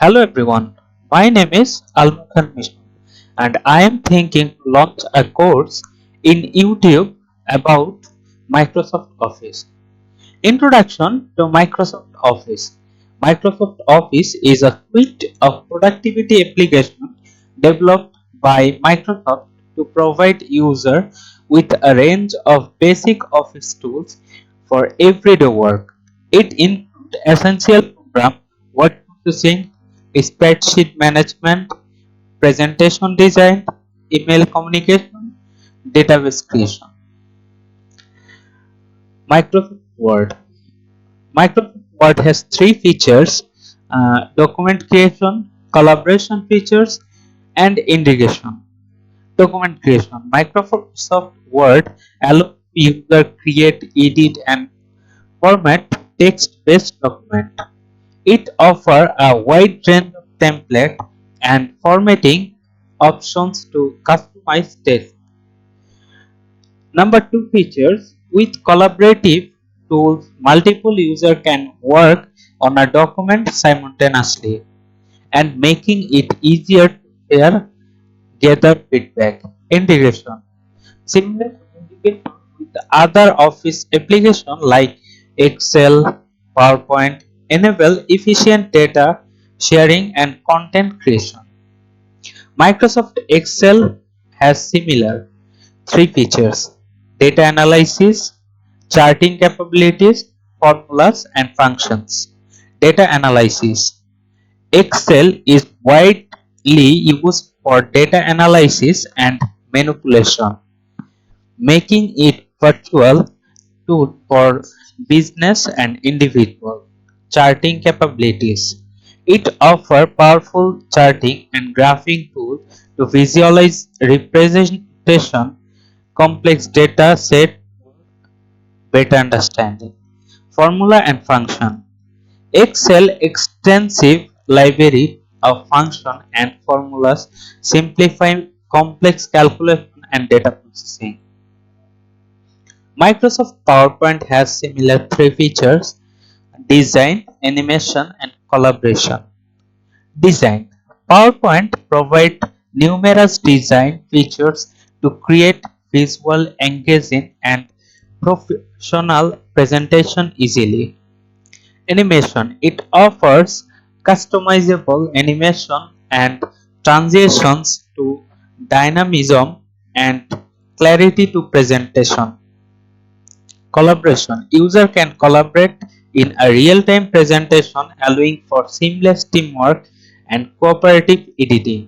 Hello everyone, my name is Almukhan Mishra and I am thinking to launch a course in YouTube about Microsoft Office. Introduction to Microsoft Office. Microsoft Office is a suite of productivity applications developed by Microsoft to provide users with a range of basic office tools for everyday work. It includes essential program, word processing, spreadsheet management, presentation design, email communication, database creation. Microsoft Word. Microsoft Word has three features: document creation, collaboration features, and integration. Document creation. Microsoft Word allows user create, edit, and format text-based document. It offers a wide range of template and formatting options to customize text. Number two features, with collaborative tools, multiple users can work on a document simultaneously and making it easier to share, gather feedback. Integration. Seamless integration with other Office applications like Excel, PowerPoint enable efficient data sharing and content creation. Microsoft Excel has similar three features: data analysis, charting capabilities, formulas, and functions. Data analysis. Excel is widely used for data analysis and manipulation, making it virtual tool for business and individual. Charting capabilities. It offers powerful charting and graphing tools to visualize representation complex data set better understanding. Formula and function. Excel extensive library of function and formulas simplify complex calculation and data processing. Microsoft PowerPoint has similar three features: design, animation, and collaboration. Design. PowerPoint provides numerous design features to create visual, engaging, and professional presentation easily. Animation. It offers customizable animation and transitions to dynamism and clarity to presentation. Collaboration. User can collaborate in a real-time presentation, allowing for seamless teamwork and cooperative editing.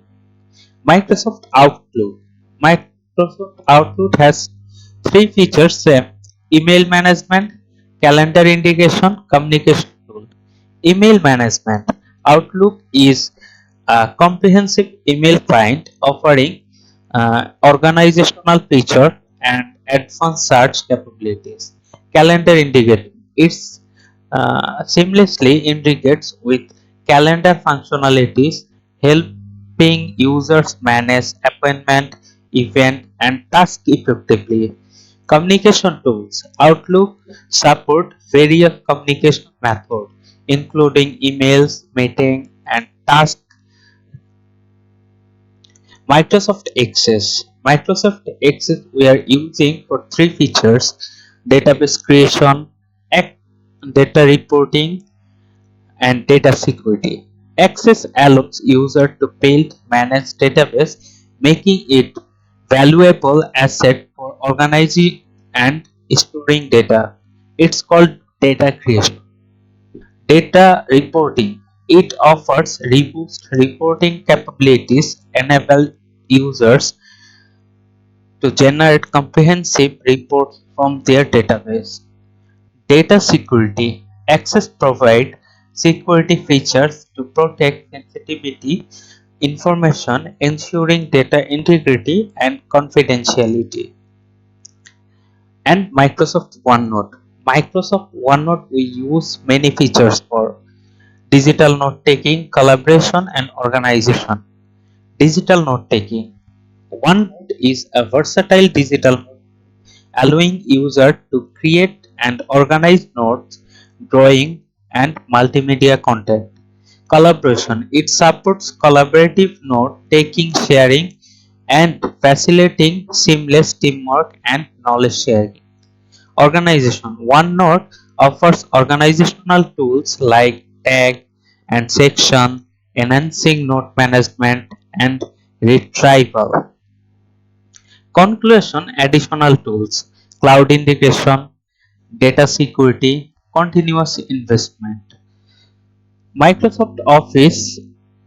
Microsoft Outlook. Microsoft Outlook has three features: same: email management, calendar integration, communication tool. Email management. Outlook is a comprehensive email client offering organizational feature and advanced search capabilities. Calendar integration. It's seamlessly integrates with calendar functionalities, helping users manage appointment, event, and task effectively. Communication tools. Outlook support various communication methods, including emails, meeting, and task. Microsoft Access. Microsoft Access we are using for three features: database creation, data reporting, and data security. Access allows user to build, manage database, making it valuable asset for organizing and storing data. It's called data creation. Data reporting. It offers robust reporting capabilities, enable users to generate comprehensive reports from their database. Data security. Access provide security features to protect sensitivity information, ensuring data integrity and confidentiality. And Microsoft OneNote. Microsoft OneNote we use many features for digital note taking, collaboration, and organization. Digital note taking. OneNote is a versatile digital note allowing user to create and organize notes, drawing, and multimedia content. Collaboration. It supports collaborative note taking, sharing, and facilitating seamless teamwork and knowledge sharing. Organization. OneNote offers organizational tools like tag and section, enhancing note management and retrieval. Conclusion. Additional tools: cloud integration, data security, continuous investment. Microsoft Office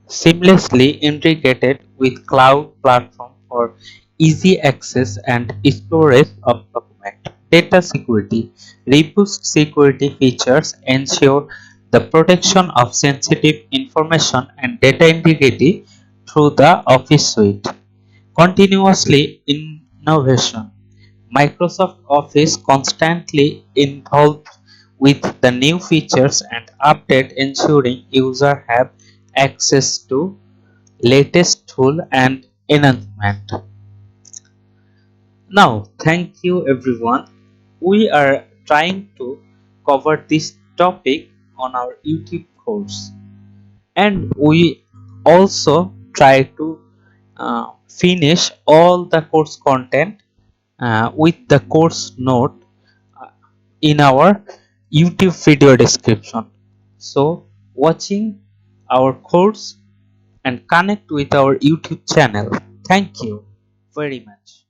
seamlessly integrated with cloud platform for easy access and storage of documents. Data security. Robust security features ensure the protection of sensitive information and data integrity through the Office suite. Continuously innovation. Microsoft Office constantly evolves with the new features and update, ensuring users have access to latest tool and enhancement. Now, thank you everyone. We are trying to cover this topic on our YouTube course, and we also try to finish all the course content with the course note uh, in our YouTube video description. So, watching our course and connect with our YouTube channel. Thank you very much.